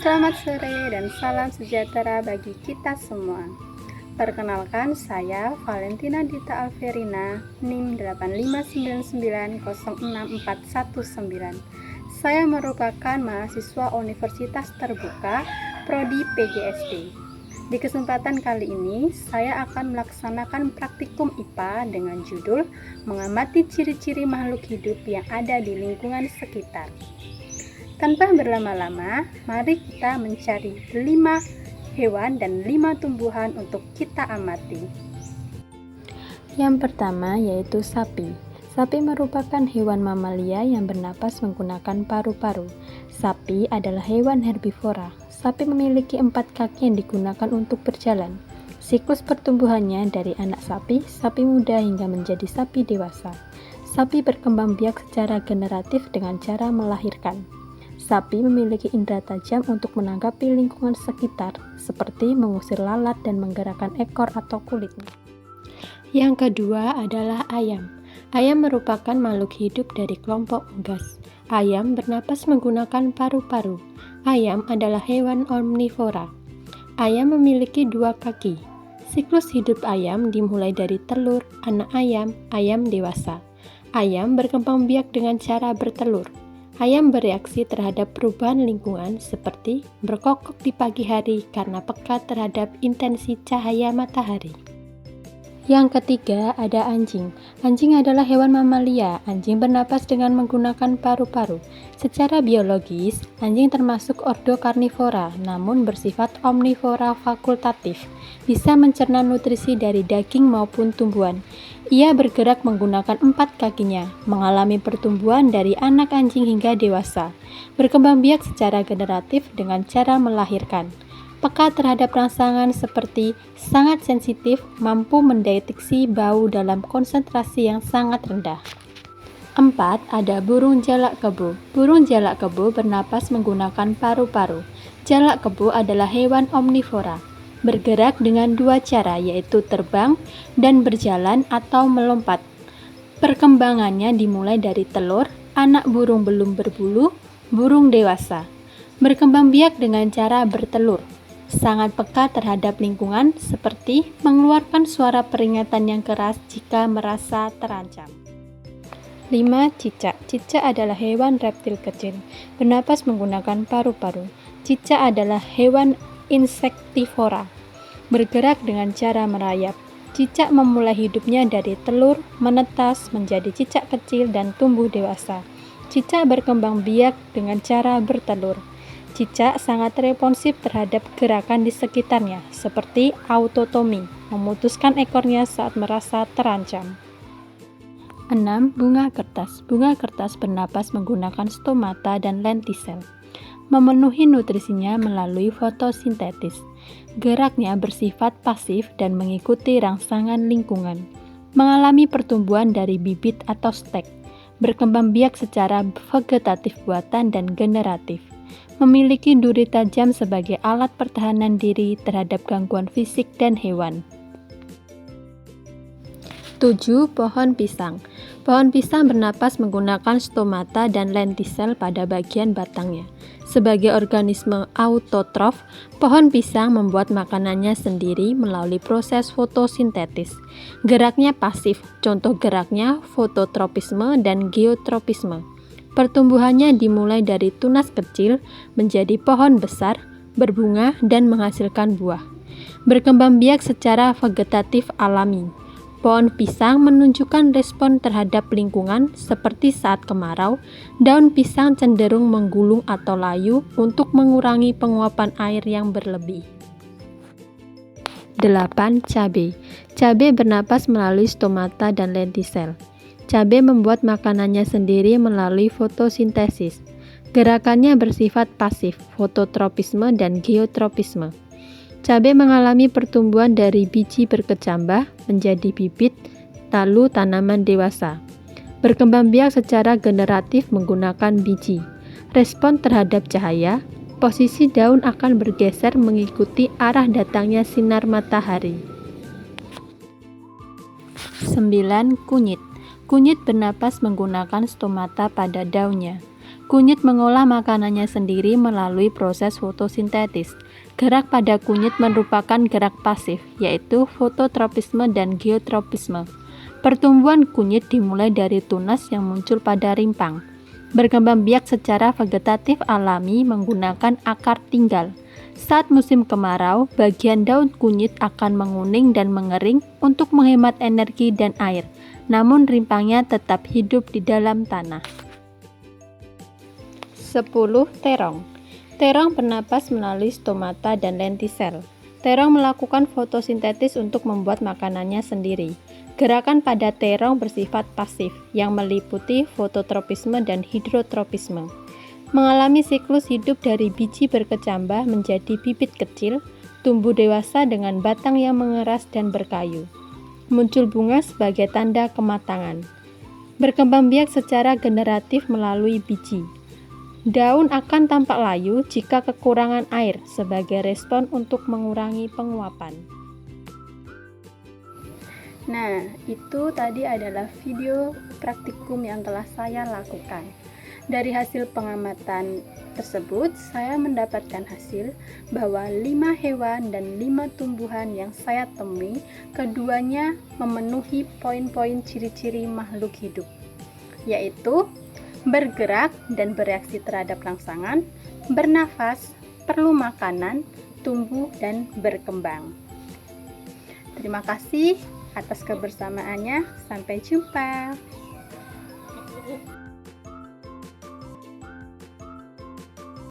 Selamat sore dan salam sejahtera bagi kita semua. Perkenalkan, saya Valentina Dita Alverina, NIM 859906419. Saya merupakan mahasiswa Universitas Terbuka, Prodi PGSD. Di kesempatan kali ini, saya akan melaksanakan praktikum IPA dengan judul Mengamati Ciri-ciri Makhluk Hidup yang ada di lingkungan sekitar. Tanpa berlama-lama, mari kita mencari 5 hewan dan 5 tumbuhan untuk kita amati. Yang pertama yaitu sapi. Sapi merupakan hewan mamalia yang bernapas menggunakan paru-paru. Sapi adalah hewan herbivora. Sapi memiliki 4 kaki yang digunakan untuk berjalan. Siklus pertumbuhannya dari anak sapi, sapi muda hingga menjadi sapi dewasa. Sapi berkembang biak secara generatif dengan cara melahirkan. Sapi memiliki indera tajam untuk menanggapi lingkungan sekitar, seperti mengusir lalat dan menggerakkan ekor atau kulitnya. Yang kedua adalah ayam. Ayam merupakan makhluk hidup dari kelompok unggas. Ayam bernapas menggunakan paru-paru. Ayam adalah hewan omnivora. Ayam memiliki 2 kaki. Siklus hidup ayam dimulai dari telur, anak ayam, ayam dewasa. Ayam berkembang biak dengan cara bertelur. Ayam bereaksi terhadap perubahan lingkungan seperti berkokok di pagi hari karena peka terhadap intensi cahaya matahari. Yang ketiga ada anjing. Anjing adalah hewan mamalia. Anjing bernapas dengan menggunakan paru-paru. Secara biologis, anjing termasuk ordo karnivora, namun bersifat omnivora fakultatif. Bisa mencerna nutrisi dari daging maupun tumbuhan. Ia bergerak menggunakan 4 kakinya, mengalami pertumbuhan dari anak anjing hingga dewasa, berkembang biak secara generatif dengan cara melahirkan, peka terhadap rangsangan seperti sangat sensitif, mampu mendeteksi bau dalam konsentrasi yang sangat rendah. 4. Ada burung jalak kebo. Burung jalak kebo bernapas menggunakan paru-paru. Jalak kebo adalah hewan omnivora. Bergerak dengan 2 cara, yaitu terbang dan berjalan atau melompat. Perkembangannya dimulai dari telur, anak burung belum berbulu, burung dewasa. Berkembang biak dengan cara bertelur. Sangat peka terhadap lingkungan seperti mengeluarkan suara peringatan yang keras jika merasa terancam. 5. Cicak. Cicak adalah hewan reptil kecil, bernapas menggunakan paru-paru. Cicak adalah hewan insektivora, bergerak dengan cara merayap. Cicak memulai hidupnya dari telur, menetas menjadi cicak kecil dan tumbuh dewasa. Cicak berkembang biak dengan cara bertelur. Cicak sangat responsif terhadap gerakan di sekitarnya, seperti autotomi, memutuskan ekornya saat merasa terancam. 6. Bunga kertas. Bunga kertas bernapas menggunakan stomata dan lentisel. Memenuhi nutrisinya melalui fotosintesis. Geraknya bersifat pasif dan mengikuti rangsangan lingkungan. Mengalami pertumbuhan dari bibit atau stek. Berkembang biak secara vegetatif buatan dan generatif. Memiliki duri tajam sebagai alat pertahanan diri terhadap gangguan fisik dan hewan. 7. Pohon pisang. Pohon pisang bernapas menggunakan stomata dan lentisel pada bagian batangnya. Sebagai organisme autotrof, pohon pisang membuat makanannya sendiri melalui proses fotosintetis. Geraknya pasif, contoh geraknya fototropisme dan geotropisme. Pertumbuhannya dimulai dari tunas kecil menjadi pohon besar, berbunga, dan menghasilkan buah. Berkembang biak secara vegetatif alami. Pohon pisang menunjukkan respon terhadap lingkungan seperti saat kemarau, daun pisang cenderung menggulung atau layu untuk mengurangi penguapan air yang berlebih. 8. Cabai. Cabai bernapas melalui stomata dan lentisel. Cabai membuat makanannya sendiri melalui fotosintesis. Gerakannya bersifat pasif, fototropisme dan geotropisme. Cabai mengalami pertumbuhan dari biji berkecambah menjadi bibit, lalu tanaman dewasa. Berkembang biak secara generatif menggunakan biji. Respon terhadap cahaya, posisi daun akan bergeser mengikuti arah datangnya sinar matahari. 9. Kunyit. Kunyit bernapas menggunakan stomata pada daunnya. Kunyit mengolah makanannya sendiri melalui proses fotosintesis. Gerak pada kunyit merupakan gerak pasif, yaitu fototropisme dan geotropisme. Pertumbuhan kunyit dimulai dari tunas yang muncul pada rimpang. Berkembang biak secara vegetatif alami menggunakan akar tinggal. Saat musim kemarau, bagian daun kunyit akan menguning dan mengering untuk menghemat energi dan air, namun rimpangnya tetap hidup di dalam tanah. 10. Terong. Terong bernapas melalui stomata dan lentisel. Terong melakukan fotosintesis untuk membuat makanannya sendiri. Gerakan pada terong bersifat pasif, yang meliputi fototropisme dan hidrotropisme. Mengalami siklus hidup dari biji berkecambah menjadi bibit kecil, tumbuh dewasa dengan batang yang mengeras dan berkayu. Muncul bunga sebagai tanda kematangan. Berkembang biak secara generatif melalui biji. Daun akan tampak layu jika kekurangan air sebagai respon untuk mengurangi penguapan. Nah, itu tadi adalah video praktikum yang telah saya lakukan. Dari hasil pengamatan tersebut, saya mendapatkan hasil bahwa 5 hewan dan 5 tumbuhan yang saya temui, keduanya memenuhi poin-poin ciri-ciri makhluk hidup, yaitu bergerak dan bereaksi terhadap rangsangan, bernafas, perlu makanan, tumbuh, dan berkembang. Terima kasih atas kebersamaannya. Sampai jumpa.